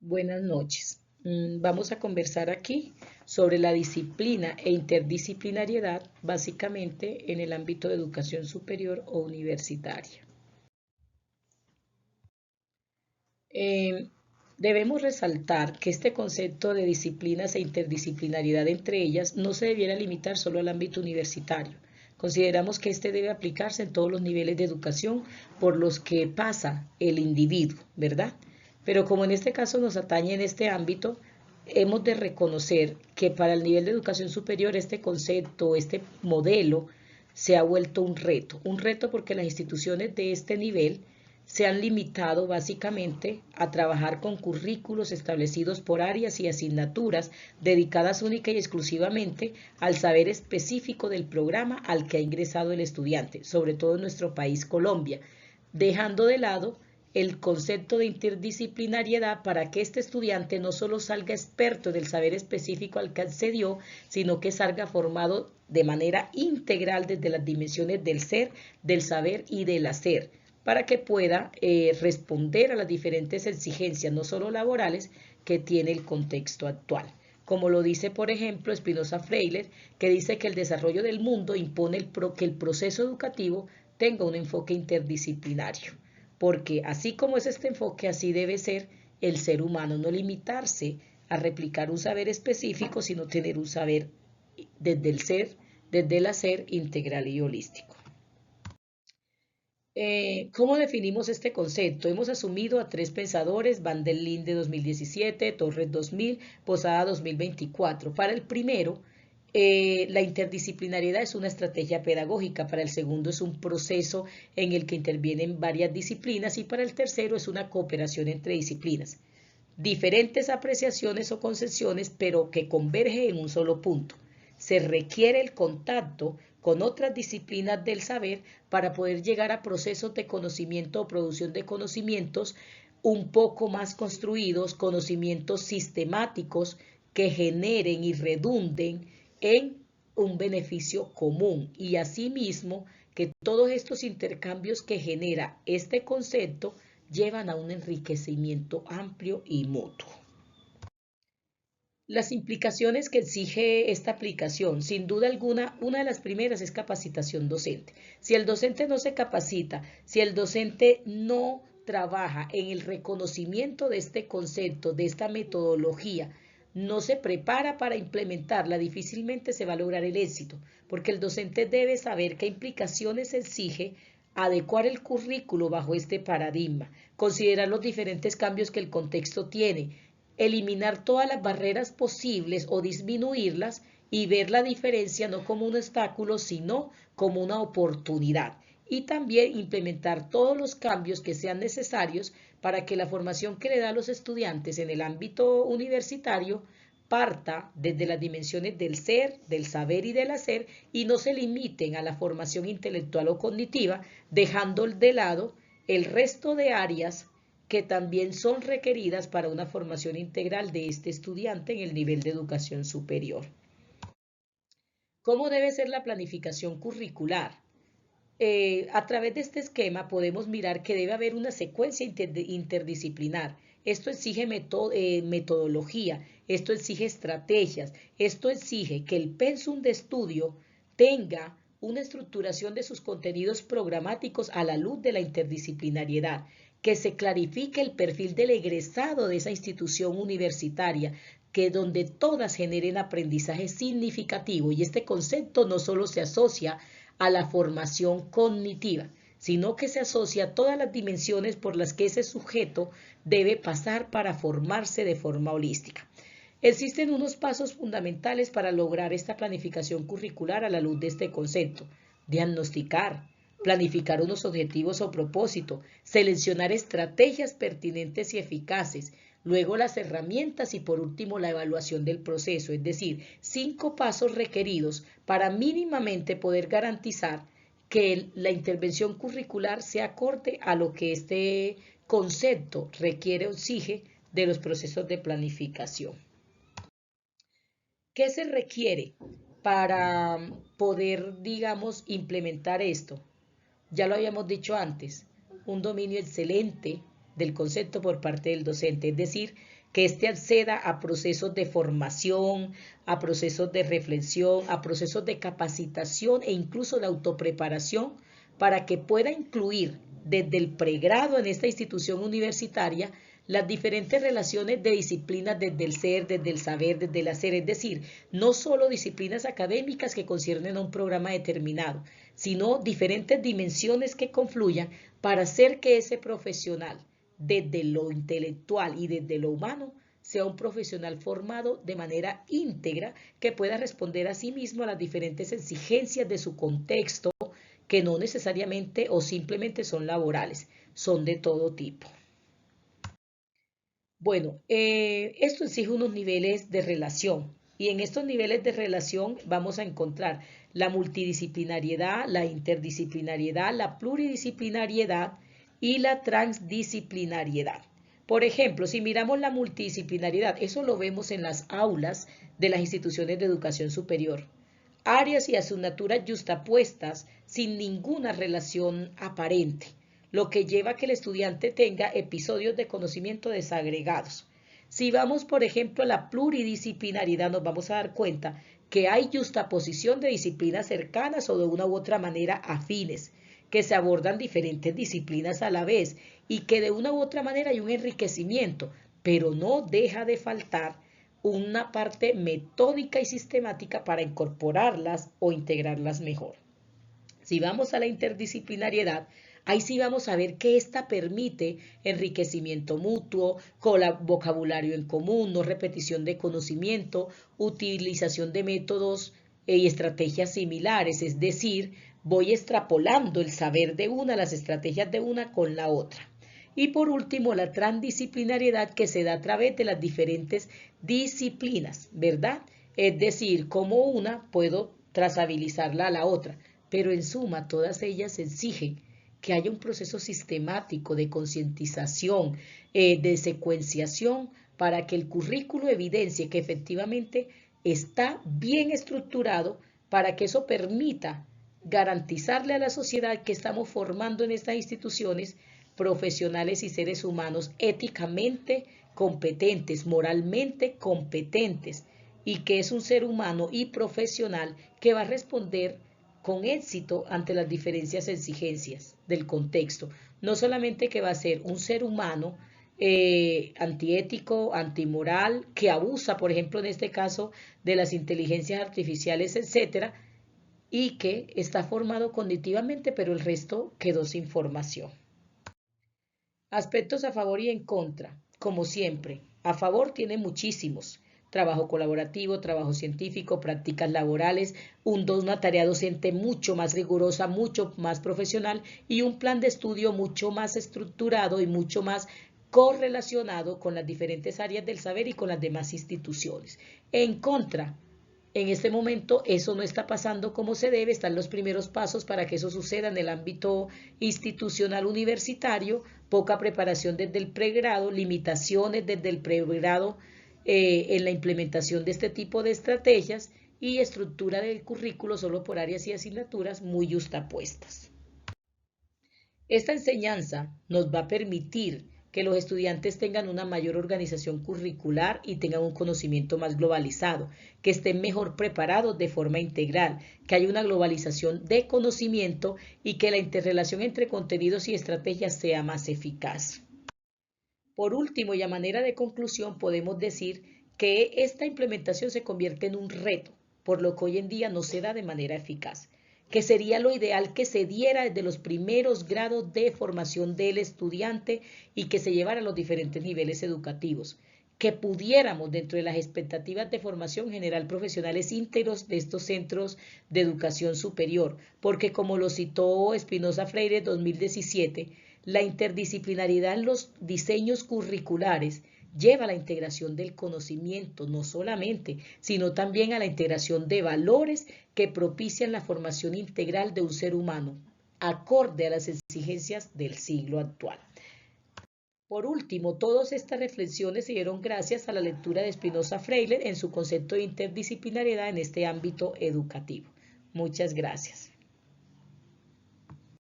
Buenas noches. Vamos a conversar aquí sobre la disciplina e interdisciplinariedad, básicamente en el ámbito de educación superior o universitaria. Eh, Debemos resaltar que este concepto de disciplinas e interdisciplinariedad entre ellas no se debiera limitar solo al ámbito universitario. Consideramos que este debe aplicarse en todos los niveles de educación por los que pasa el individuo, ¿verdad? Pero como en este caso nos atañe en este ámbito, hemos de reconocer que para el nivel de educación superior este concepto, este modelo, se ha vuelto un reto porque las instituciones de este nivel se han limitado básicamente a trabajar con currículos establecidos por áreas y asignaturas dedicadas única y exclusivamente al saber específico del programa al que ha ingresado el estudiante, sobre todo en nuestro país Colombia, dejando de lado el concepto de interdisciplinariedad para que este estudiante no solo salga experto del saber específico al que accedió, sino que salga formado de manera integral desde las dimensiones del ser, del saber y del hacer, para que pueda responder a las diferentes exigencias, no solo laborales, que tiene el contexto actual. Como lo dice, por ejemplo, Spinoza Freire, que dice que el desarrollo del mundo impone que el proceso educativo tenga un enfoque interdisciplinario, porque así como es este enfoque, así debe ser el ser humano, no limitarse a replicar un saber específico, sino tener un saber desde el ser, desde el hacer integral y holístico. ¿Cómo definimos este concepto? Hemos asumido a tres pensadores, Van der Linde 2017, Torres 2000, Posada 2024. Para el primero, la interdisciplinariedad es una estrategia pedagógica, para el segundo es un proceso en el que intervienen varias disciplinas y para el tercero es una cooperación entre disciplinas. Diferentes apreciaciones o concesiones, pero que converge en un solo punto. Se requiere el contacto con otras disciplinas del saber para poder llegar a procesos de conocimiento o producción de conocimientos un poco más construidos, conocimientos sistemáticos que generen y redunden en un beneficio común y asimismo que todos estos intercambios que genera este concepto llevan a un enriquecimiento amplio y mutuo. Las implicaciones que exige esta aplicación, sin duda alguna, una de las primeras es capacitación docente. Si el docente no se capacita, si el docente no trabaja en el reconocimiento de este concepto, de esta metodología, no se prepara para implementarla, difícilmente se va a lograr el éxito, porque el docente debe saber qué implicaciones exige adecuar el currículo bajo este paradigma, considerar los diferentes cambios que el contexto tiene, eliminar todas las barreras posibles o disminuirlas y ver la diferencia no como un obstáculo, sino como una oportunidad. Y también implementar todos los cambios que sean necesarios para que la formación que le da a los estudiantes en el ámbito universitario parta desde las dimensiones del ser, del saber y del hacer y no se limiten a la formación intelectual o cognitiva, dejando de lado el resto de áreas que también son requeridas para una formación integral de este estudiante en el nivel de educación superior. ¿Cómo debe ser la planificación curricular? A través de este esquema podemos mirar que debe haber una secuencia interdisciplinar. Esto exige metodología, esto exige estrategias, esto exige que el pensum de estudio tenga una estructuración de sus contenidos programáticos a la luz de la interdisciplinariedad, que se clarifique el perfil del egresado de esa institución universitaria, que donde todas generen aprendizaje significativo y este concepto no solo se asocia a la formación cognitiva, sino que se asocia a todas las dimensiones por las que ese sujeto debe pasar para formarse de forma holística. Existen unos pasos fundamentales para lograr esta planificación curricular a la luz de este concepto. Diagnosticar, planificar unos objetivos o propósitos, seleccionar estrategias pertinentes y eficaces, luego las herramientas y por último la evaluación del proceso, es decir, 5 pasos requeridos para mínimamente poder garantizar que la intervención curricular se acorde a lo que este concepto requiere o exige de los procesos de planificación. ¿Qué se requiere para poder, digamos, implementar esto? Ya lo habíamos dicho antes, un dominio excelente del concepto por parte del docente, es decir, que éste acceda a procesos de formación, a procesos de reflexión, a procesos de capacitación e incluso de autopreparación para que pueda incluir desde el pregrado en esta institución universitaria las diferentes relaciones de disciplinas desde el ser, desde el saber, desde el hacer, es decir, no solo disciplinas académicas que conciernen a un programa determinado, sino diferentes dimensiones que confluyan para hacer que ese profesional, desde lo intelectual y desde lo humano, sea un profesional formado de manera íntegra que pueda responder a sí mismo a las diferentes exigencias de su contexto, que no necesariamente o simplemente son laborales, son de todo tipo. Bueno, esto exige unos niveles de relación y en estos niveles de relación vamos a encontrar la multidisciplinariedad, la interdisciplinariedad, la pluridisciplinariedad y la transdisciplinariedad. Por ejemplo, si miramos la multidisciplinariedad, eso lo vemos en las aulas de las instituciones de educación superior. Áreas y asignaturas yuxtapuestas sin ninguna relación aparente, lo que lleva a que el estudiante tenga episodios de conocimiento desagregados. Si vamos, por ejemplo, a la pluridisciplinariedad, nos vamos a dar cuenta que hay yuxtaposición de disciplinas cercanas o de una u otra manera afines, que se abordan diferentes disciplinas a la vez y que de una u otra manera hay un enriquecimiento, pero no deja de faltar una parte metódica y sistemática para incorporarlas o integrarlas mejor. Si vamos a la interdisciplinariedad, ahí sí vamos a ver que esta permite enriquecimiento mutuo, vocabulario en común, no repetición de conocimiento, utilización de métodos y estrategias similares, es decir, voy extrapolando el saber de una, las estrategias de una con la otra. Y por último, la transdisciplinariedad que se da a través de las diferentes disciplinas, ¿verdad? Es decir, como una puedo trazabilizarla a la otra, pero en suma todas ellas exigen que haya un proceso sistemático de concientización, de secuenciación, para que el currículo evidencie que efectivamente está bien estructurado, para que eso permita garantizarle a la sociedad que estamos formando en estas instituciones profesionales y seres humanos éticamente competentes, moralmente competentes, y que es un ser humano y profesional que va a responder con éxito ante las diferentes exigencias del contexto. No solamente que va a ser un ser humano antiético, antimoral, que abusa, por ejemplo, en este caso, de las inteligencias artificiales, etcétera, y que está formado cognitivamente, pero el resto quedó sin formación. Aspectos a favor y en contra, como siempre. A favor tiene muchísimos. Trabajo colaborativo, trabajo científico, prácticas laborales, una tarea docente mucho más rigurosa, mucho más profesional y un plan de estudio mucho más estructurado y mucho más correlacionado con las diferentes áreas del saber y con las demás instituciones. En contra, en este momento eso no está pasando como se debe, están los primeros pasos para que eso suceda en el ámbito institucional universitario, poca preparación desde el pregrado, limitaciones desde el pregrado en la implementación de este tipo de estrategias y estructura del currículo solo por áreas y asignaturas muy justapuestas. Esta enseñanza nos va a permitir que los estudiantes tengan una mayor organización curricular y tengan un conocimiento más globalizado, que estén mejor preparados de forma integral, que haya una globalización de conocimiento y que la interrelación entre contenidos y estrategias sea más eficaz. Por último, y a manera de conclusión, podemos decir que esta implementación se convierte en un reto, por lo que hoy en día no se da de manera eficaz, que sería lo ideal que se diera desde los primeros grados de formación del estudiante y que se llevara a los diferentes niveles educativos, que pudiéramos dentro de las expectativas de formación generar profesionales íntegros de estos centros de educación superior, porque como lo citó Espinosa Freire en 2017, la interdisciplinariedad en los diseños curriculares lleva a la integración del conocimiento, no solamente, sino también a la integración de valores que propician la formación integral de un ser humano, acorde a las exigencias del siglo actual. Por último, todas estas reflexiones se dieron gracias a la lectura de Espinosa Freire en su concepto de interdisciplinariedad en este ámbito educativo. Muchas gracias.